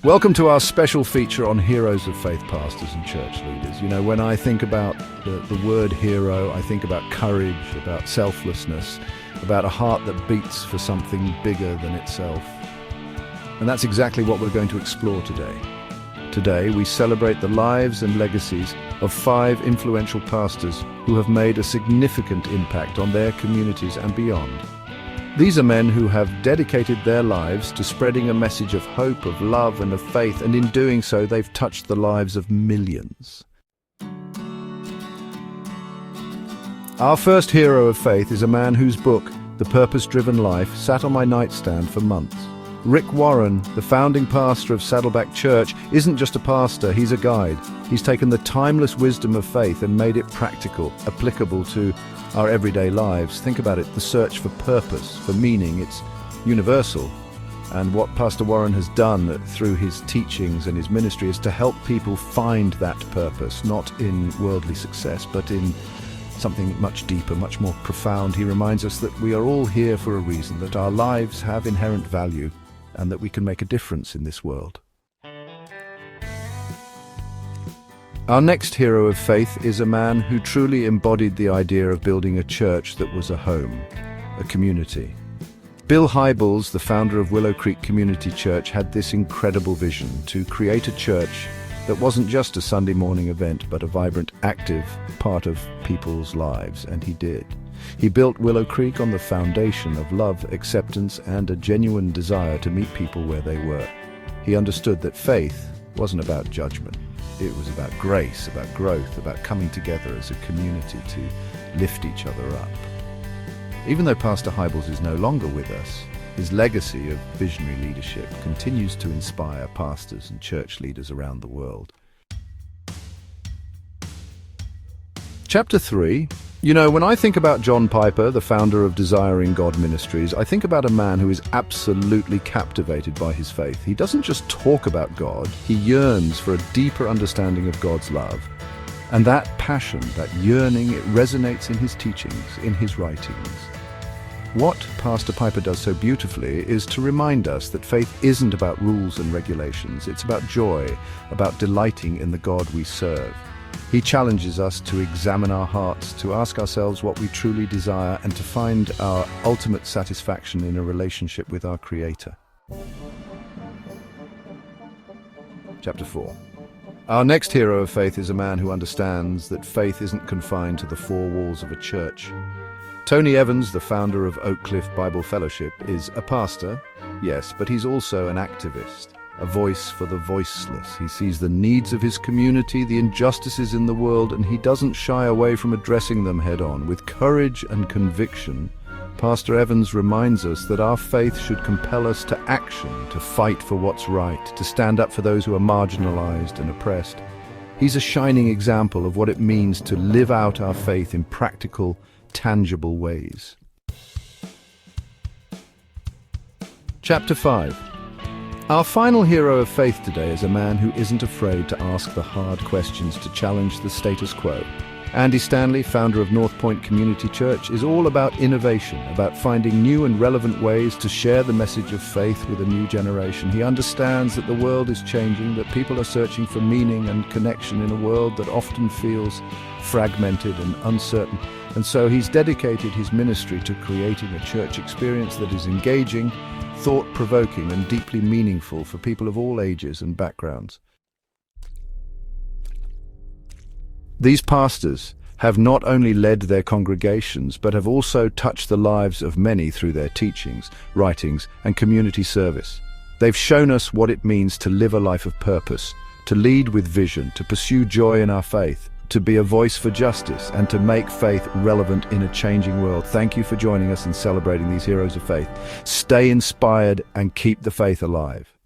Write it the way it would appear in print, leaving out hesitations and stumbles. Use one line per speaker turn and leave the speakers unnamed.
Welcome to our special feature on heroes of faith pastors and church leaders. You know, when I think about the word hero, I think about courage, about selflessness, about a heart that beats for something bigger than itself. And that's exactly what we're going to explore today. Today, we celebrate the lives and legacies of 5 influential pastors who have made a significant impact on their communities and beyond. These are men who have dedicated their lives to spreading a message of hope, of love, and of faith, and in doing so, they've touched the lives of millions. Our first hero of faith is a man whose book, The Purpose-Driven Life, sat on my nightstand for months. Rick Warren, the founding pastor of Saddleback Church, isn't just a pastor, he's a guide. He's taken the timeless wisdom of faith and made it practical, applicable to our everyday lives. Think about it, the search for purpose, for meaning, it's universal. And what Pastor Warren has done through his teachings and his ministry is to help people find that purpose, not in worldly success, but in something much deeper, much more profound. He reminds us that we are all here for a reason, that our lives have inherent value, and that we can make a difference in this world. Our next hero of faith is a man who truly embodied the idea of building a church that was a home, a community. Bill Hybels, the founder of Willow Creek Community Church, had this incredible vision to create a church that wasn't just a Sunday morning event, but a vibrant, active part of people's lives, and he did. He built Willow Creek on the foundation of love, acceptance, and a genuine desire to meet people where they were. He understood that faith wasn't about judgment. It was about grace, about growth, about coming together as a community to lift each other up. Even though Pastor Hybels is no longer with us, his legacy of visionary leadership continues to inspire pastors and church leaders around the world. Chapter 3. You know, when I think about John Piper, the founder of Desiring God Ministries, I think about a man who is absolutely captivated by his faith. He doesn't just talk about God, he yearns for a deeper understanding of God's love. And that passion, that yearning, it resonates in his teachings, in his writings. What Pastor Piper does so beautifully is to remind us that faith isn't about rules and regulations. It's about joy, about delighting in the God we serve. He challenges us to examine our hearts, to ask ourselves what we truly desire, and to find our ultimate satisfaction in a relationship with our Creator. Chapter 4. Our next hero of faith is a man who understands that faith isn't confined to the 4 walls of a church. Tony Evans, the founder of Oak Cliff Bible Fellowship, is a pastor, yes, but he's also an activist. A voice for the voiceless. He sees the needs of his community, the injustices in the world, and he doesn't shy away from addressing them head-on. With courage and conviction, Pastor Evans reminds us that our faith should compel us to action, to fight for what's right, to stand up for those who are marginalized and oppressed. He's a shining example of what it means to live out our faith in practical, tangible ways. Chapter 5. Our final hero of faith today is a man who isn't afraid to ask the hard questions to challenge the status quo. Andy Stanley, founder of North Point Community Church, is all about innovation, about finding new and relevant ways to share the message of faith with a new generation. He understands that the world is changing, that people are searching for meaning and connection in a world that often feels fragmented and uncertain. And so he's dedicated his ministry to creating a church experience that is engaging, thought-provoking, and deeply meaningful for people of all ages and backgrounds. These pastors have not only led their congregations, but have also touched the lives of many through their teachings, writings, and community service. They've shown us what it means to live a life of purpose, to lead with vision, to pursue joy in our faith, to be a voice for justice, and to make faith relevant in a changing world. Thank you for joining us and celebrating these heroes of faith. Stay inspired and keep the faith alive.